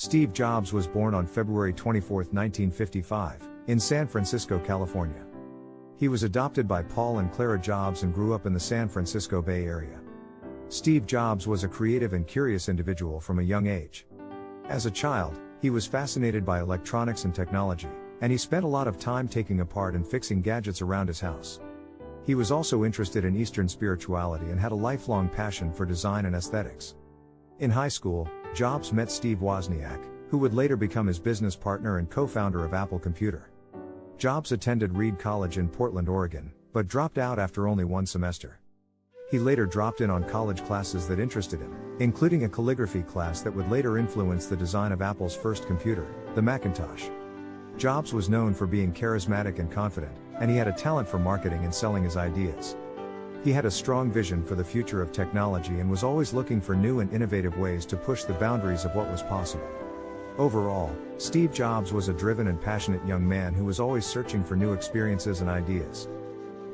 Steve Jobs was born on February 24, 1955, in San Francisco, California. He was adopted by Paul and Clara Jobs and grew up in the San Francisco Bay Area. Steve Jobs was a creative and curious individual from a young age. As a child, he was fascinated by electronics and technology, and he spent a lot of time taking apart and fixing gadgets around his house. He was also interested in Eastern spirituality and had a lifelong passion for design and aesthetics. In high school, Jobs met Steve Wozniak, who would later become his business partner and co-founder of Apple Computer. Jobs attended Reed College in Portland, Oregon, but dropped out after only one semester. He later dropped in on college classes that interested him, including a calligraphy class that would later influence the design of Apple's first computer, the Macintosh. Jobs was known for being charismatic and confident, and he had a talent for marketing and selling his ideas. He had a strong vision for the future of technology and was always looking for new and innovative ways to push the boundaries of what was possible. Overall, Steve Jobs was a driven and passionate young man who was always searching for new experiences and ideas.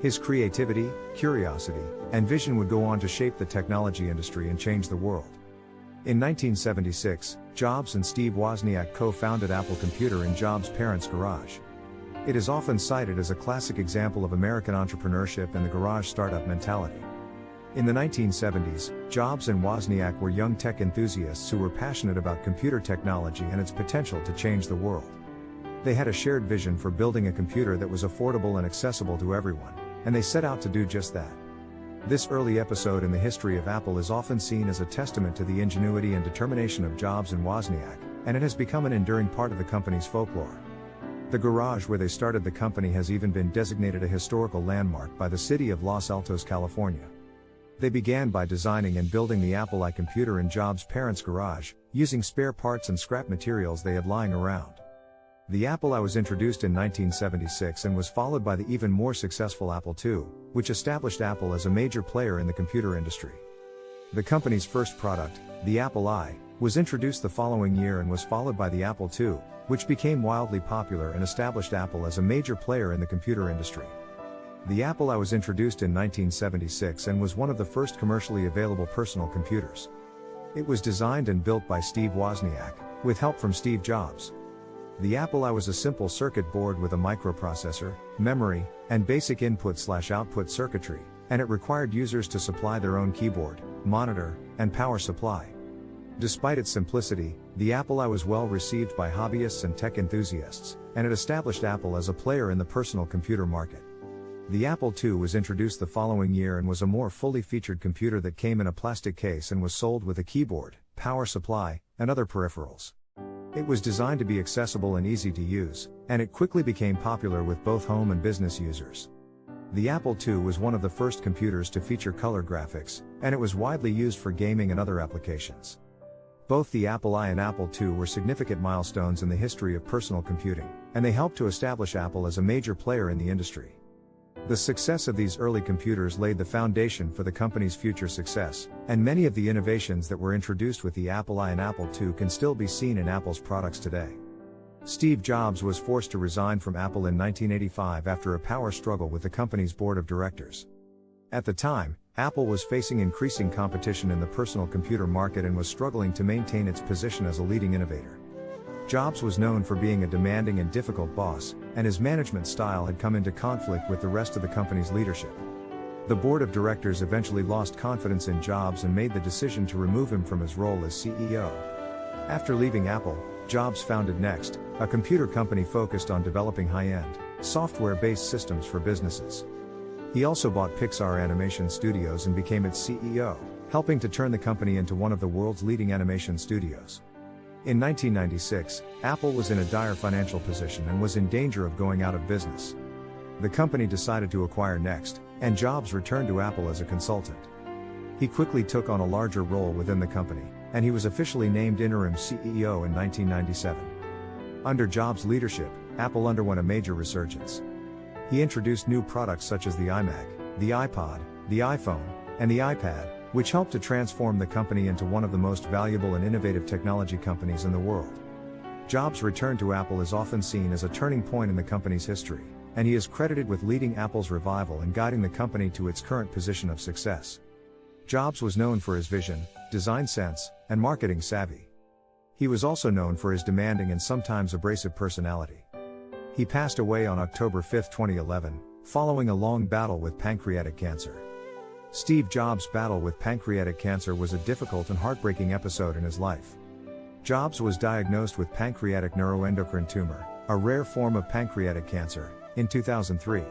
His creativity, curiosity, and vision would go on to shape the technology industry and change the world. In 1976, Jobs and Steve Wozniak co-founded Apple Computer in Jobs' parents' garage. It is often cited as a classic example of American entrepreneurship and the garage startup mentality. In the 1970s, Jobs and Wozniak were young tech enthusiasts who were passionate about computer technology and its potential to change the world. They had a shared vision for building a computer that was affordable and accessible to everyone, and they set out to do just that. This early episode in the history of Apple is often seen as a testament to the ingenuity and determination of Jobs and Wozniak, and it has become an enduring part of the company's folklore. The garage where they started the company has even been designated a historical landmark by the city of Los Altos, California. They began by designing and building the Apple I computer in Jobs' parents' garage, using spare parts and scrap materials they had lying around. The Apple I was introduced in 1976 and was followed by the even more successful Apple II, which established Apple as a major player in the computer industry. The company's first product, the Apple I, was introduced the following year and was followed by the Apple II, which became wildly popular and established Apple as a major player in the computer industry. The Apple I was introduced in 1976 and was one of the first commercially available personal computers. It was designed and built by Steve Wozniak, with help from Steve Jobs. The Apple I was a simple circuit board with a microprocessor, memory, and basic input/output circuitry, and it required users to supply their own keyboard, monitor, and power supply. Despite its simplicity, the Apple I was well received by hobbyists and tech enthusiasts, and it established Apple as a player in the personal computer market. The Apple II was introduced the following year and was a more fully featured computer that came in a plastic case and was sold with a keyboard, power supply, and other peripherals. It was designed to be accessible and easy to use, and it quickly became popular with both home and business users. The Apple II was one of the first computers to feature color graphics, and it was widely used for gaming and other applications. Both the Apple I and Apple II were significant milestones in the history of personal computing, and they helped to establish Apple as a major player in the industry. The success of these early computers laid the foundation for the company's future success, and many of the innovations that were introduced with the Apple I and Apple II can still be seen in Apple's products today. Steve Jobs was forced to resign from Apple in 1985 after a power struggle with the company's board of directors. At the time, Apple was facing increasing competition in the personal computer market and was struggling to maintain its position as a leading innovator. Jobs was known for being a demanding and difficult boss, and his management style had come into conflict with the rest of the company's leadership. The board of directors eventually lost confidence in Jobs and made the decision to remove him from his role as CEO. After leaving Apple, Jobs founded Next, a computer company focused on developing high-end, software-based systems for businesses. He also bought Pixar Animation Studios and became its CEO, helping to turn the company into one of the world's leading animation studios. In 1996, Apple was in a dire financial position and was in danger of going out of business. The company decided to acquire Next, and Jobs returned to Apple as a consultant. He quickly took on a larger role within the company, and he was officially named interim CEO in 1997. Under Jobs' leadership, Apple underwent a major resurgence. He introduced new products such as the iMac, the iPod, the iPhone, and the iPad, which helped to transform the company into one of the most valuable and innovative technology companies in the world. Jobs' return to Apple is often seen as a turning point in the company's history, and he is credited with leading Apple's revival and guiding the company to its current position of success. Jobs was known for his vision, design sense, and marketing savvy. He was also known for his demanding and sometimes abrasive personality. He passed away on October 5, 2011, following a long battle with pancreatic cancer. Steve Jobs' battle with pancreatic cancer was a difficult and heartbreaking episode in his life. Jobs was diagnosed with pancreatic neuroendocrine tumor, a rare form of pancreatic cancer, in 2003.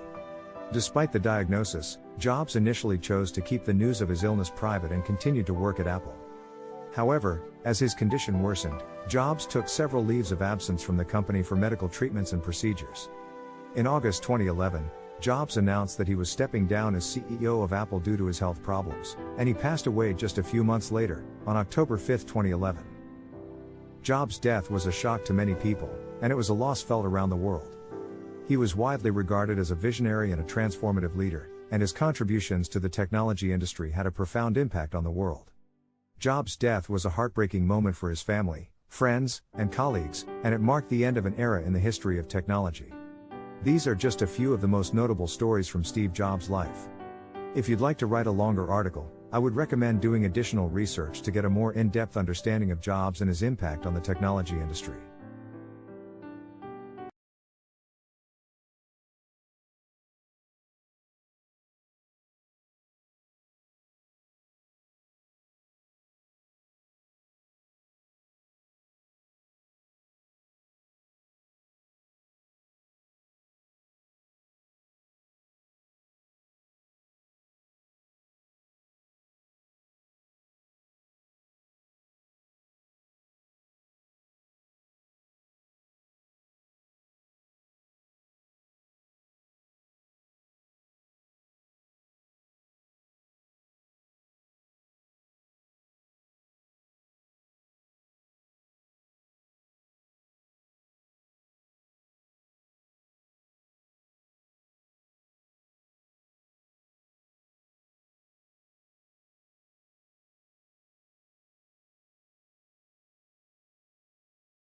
Despite the diagnosis, Jobs initially chose to keep the news of his illness private and continued to work at Apple. However, as his condition worsened, Jobs took several leaves of absence from the company for medical treatments and procedures. In August 2011, Jobs announced that he was stepping down as CEO of Apple due to his health problems, and he passed away just a few months later, on October 5, 2011. Jobs' death was a shock to many people, and it was a loss felt around the world. He was widely regarded as a visionary and a transformative leader, and his contributions to the technology industry had a profound impact on the world. Jobs' death was a heartbreaking moment for his family, friends, and colleagues, and it marked the end of an era in the history of technology. These are just a few of the most notable stories from Steve Jobs' life. If you'd like to write a longer article, I would recommend doing additional research to get a more in-depth understanding of Jobs and his impact on the technology industry.